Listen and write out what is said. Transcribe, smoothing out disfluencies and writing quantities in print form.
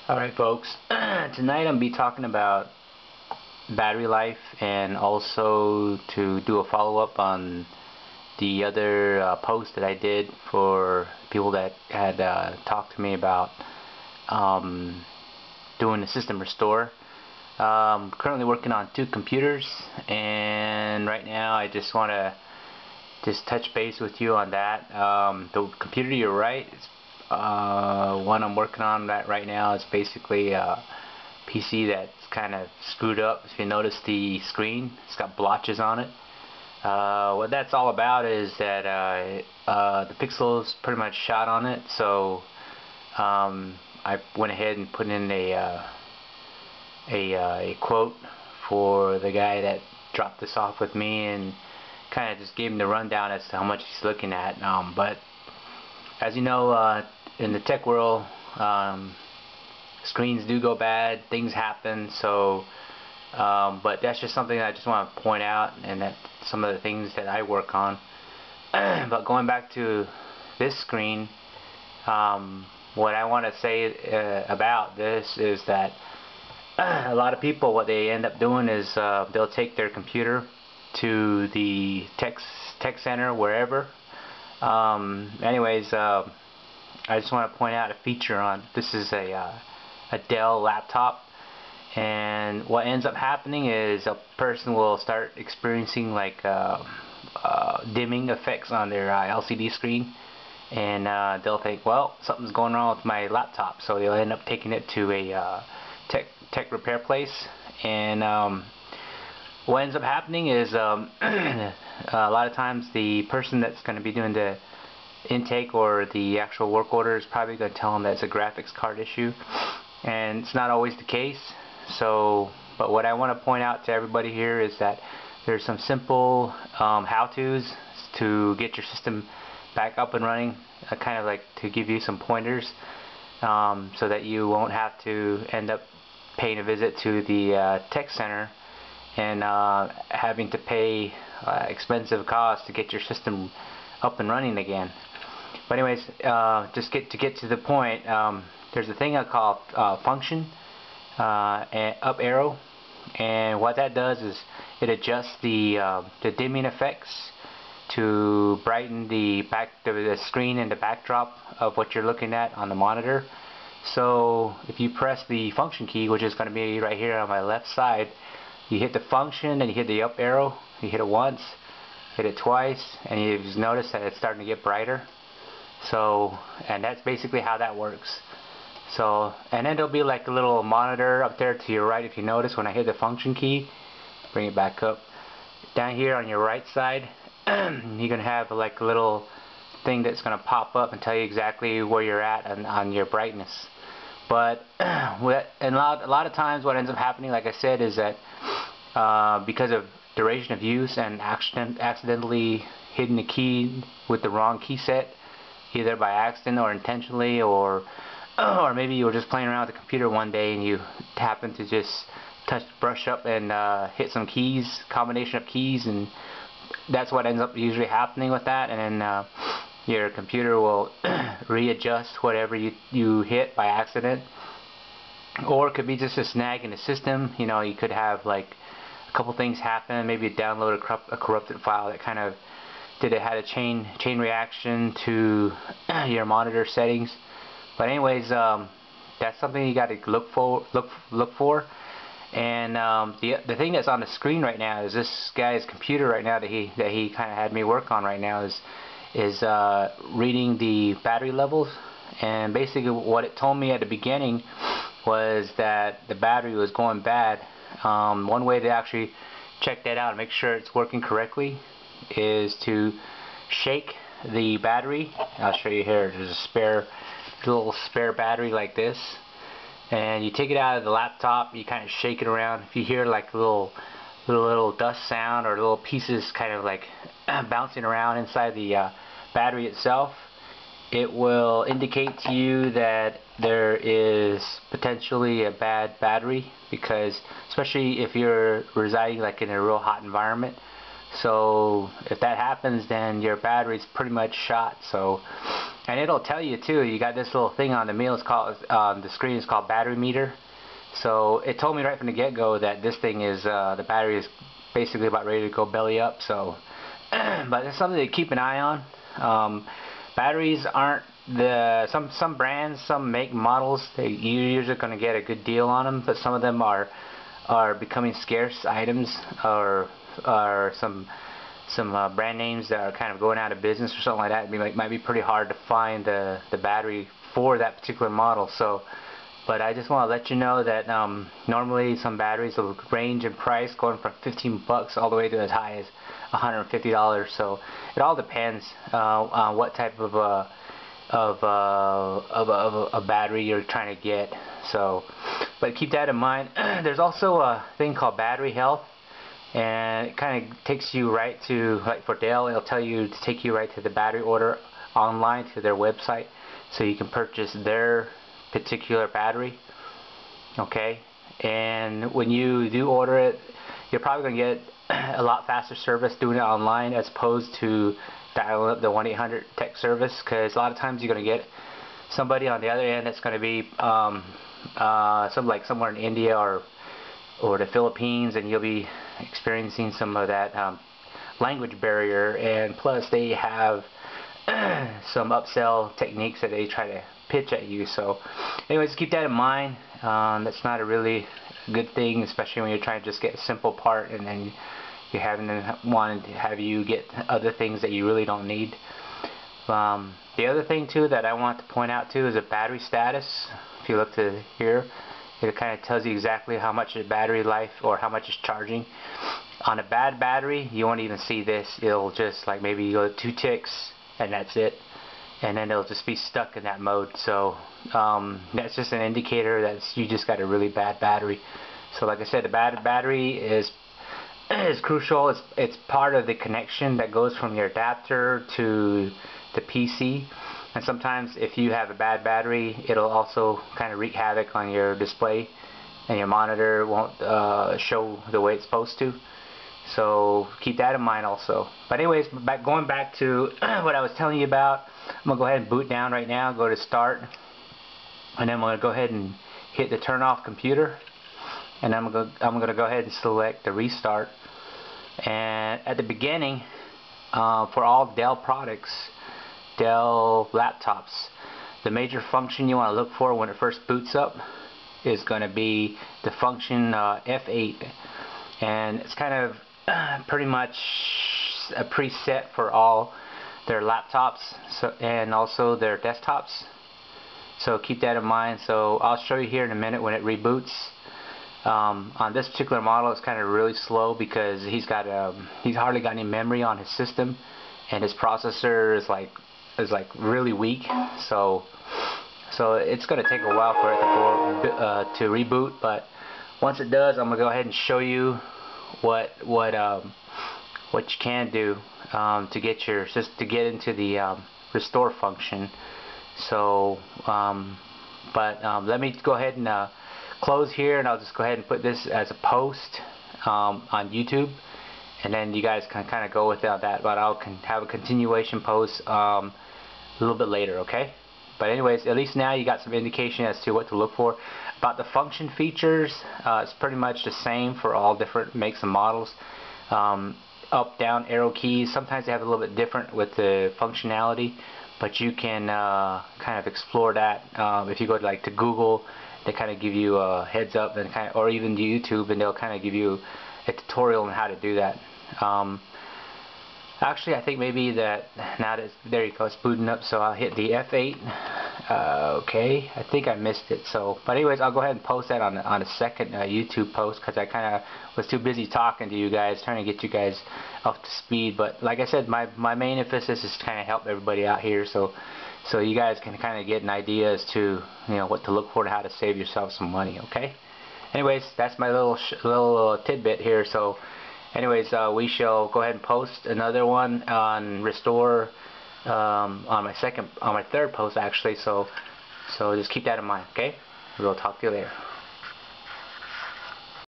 Alright folks, tonight I'm be talking about battery life and also to do a follow-up on the other post that I did for people that had talked to me about doing a system restore. Currently working on 2 computers, and right now I just want to touch base with you on that. The computer, you're right, one I'm working on that right now is basically a PC that's kind of screwed up. If you notice the screen, it's got blotches on it. What that's all about is that the pixels pretty much shot on it, so I went ahead and put in a quote for the guy that dropped this off with me, and kind of just gave him the rundown as to how much he's looking at. But as you know, in the tech world, screens do go bad, things happen, so but that's just something that I just want to point out, and that some of the things that I work on. But going back to this screen, what I want to say about this is that a lot of people, what they end up doing is they'll take their computer to the tech center, wherever. Anyways, I just want to point out a feature on this. Is a Dell laptop, and what ends up happening is a person will start experiencing like dimming effects on their LCD screen, and they'll think, well, something's going wrong with my laptop, so they'll end up taking it to a tech repair place. And what ends up happening is a lot of times the person that's going to be doing the intake or the actual work order is probably going to tell them that it's a graphics card issue, and it's not always the case. So, but what I want to point out to everybody here is that there's some simple how-tos to get your system back up and running, kind of like to give you some pointers, so that you won't have to end up paying a visit to the tech center and having to pay expensive costs to get your system up and running again. But anyways, just to get to the point, there's a thing I call function up arrow, and what that does is it adjusts the dimming effects to brighten the screen and the backdrop of what you're looking at on the monitor. So if you press the function key, which is going to be right here on my left side, you hit the function and you hit the up arrow. You hit it once, hit it twice, and you just notice that it's starting to get brighter. So, and that's basically how that works. So, and then there'll be like a little monitor up there to your right. If you notice, when I hit the function key, bring it back up, down here on your right side, you're gonna have like a little thing that's gonna pop up and tell you exactly where you're at on your brightness. But and a lot of times what ends up happening, like I said, is that because of duration of use and accidentally hitting the key with the wrong key set, either by accident or intentionally, or maybe you were just playing around with the computer one day and you happen to just brush up and hit some keys, combination of keys, and that's what ends up usually happening with that. And then your computer will readjust whatever you hit by accident, or it could be just a snag in the system. You know, you could have like a couple things happen. Maybe you download a corrupted file that kind of had a chain reaction to your monitor settings. But anyways, that's something you got to look for. And the thing that's on the screen right now is this guy's computer right now that he kind of had me work on right now is reading the battery levels. And basically what it told me at the beginning was that the battery was going bad. One way to actually check that out and make sure it's working correctly is to shake the battery. I'll show you here. There's a little spare battery like this, and you take it out of the laptop, you kind of shake it around. If you hear like a little dust sound or little pieces kind of like bouncing around inside the battery itself, it will indicate to you that there is potentially a bad battery, because especially if you're residing like in a real hot environment. So if that happens, then your battery's pretty much shot. So And it'll tell you too. You got this little thing on the meal. It's called the screen is called battery meter. So it told me right from the get-go that this thing is the battery is basically about ready to go belly up. So, but it's something to keep an eye on. Batteries aren't some brands, some make models. You're usually going to get a good deal on them, but some of them are becoming scarce items, or some brand names that are kind of going out of business or something like that. It might be pretty hard to find the battery for that particular model. So, but I just want to let you know that normally some batteries will range in price going from 15 bucks all the way to as high as $150. So it all depends on what type of a battery you're trying to get. So, but keep that in mind. There's also a thing called battery health, and it kind of takes you right to, like for Dell, it'll tell you to take you right to the battery order online to their website, so you can purchase their particular battery. Okay, and when you do order it, you're probably going to get a lot faster service doing it online as opposed to dialing up the 1-800 tech service, because a lot of times you're going to get somebody on the other end that's going to be somewhere in India or the Philippines, and you'll be experiencing some of that language barrier, and plus they have some upsell techniques that they try to pitch at you. So anyways, keep that in mind. That's not a really good thing, especially when you're trying to just get a simple part and then you're having to wanting to have you get other things that you really don't need. The other thing too that I want to point out too is a battery status. If you look to here, it kind of tells you exactly how much the battery life or how much it's charging. On a bad battery, you won't even see this. It'll just like maybe go 2 ticks and that's it, and then it'll just be stuck in that mode. So that's just an indicator that you just got a really bad battery. So like I said, the bad battery is crucial. It's part of the connection that goes from your adapter to the PC, and sometimes if you have a bad battery, it'll also kind of wreak havoc on your display, and your monitor won't show the way it's supposed to. So keep that in mind also. But anyways, going back to what I was telling you about, I'm going to go ahead and boot down right now, go to start, and then I'm going to go ahead and hit the turn off computer, and I'm going to go ahead and select the restart. And at the beginning, for all Dell products, Dell laptops, the major function you want to look for when it first boots up is going to be the function F8, and it's kind of pretty much a preset for all their laptops, and also their desktops. So keep that in mind. So I'll show you here in a minute when it reboots. On this particular model, it's kind of really slow because he's hardly got any memory on his system, and his processor is like really weak. So it's going to take a while for it to reboot. But once it does, I'm going to go ahead and show you what you can do to get into the restore function. So let me go ahead and close here, and I'll just go ahead and put this as a post on YouTube, and then you guys can kind of go without that, but I'll have a continuation post a little bit later, okay? But anyways, at least now you got some indication as to what to look for. About the function features, it's pretty much the same for all different makes and models. Up, down, arrow keys, sometimes they have a little bit different with the functionality, but you can kind of explore that. If you go to Google, they kind of give you a heads up, and or even to YouTube, and they'll kind of give you a tutorial on how to do that. Actually, I think maybe that now that there you go, it's booting up. So I'll hit the F8. Okay, I think I missed it. So, but anyways, I'll go ahead and post that on a second YouTube post, because I kind of was too busy talking to you guys, trying to get you guys up to speed. But like I said, my main emphasis is to kind of help everybody out here, so you guys can kind of get an idea as to what to look for and how to save yourself some money. Okay. Anyways, that's my little tidbit here. So anyways, we shall go ahead and post another one on restore on my third post actually. So just keep that in mind. Okay. We'll talk to you later.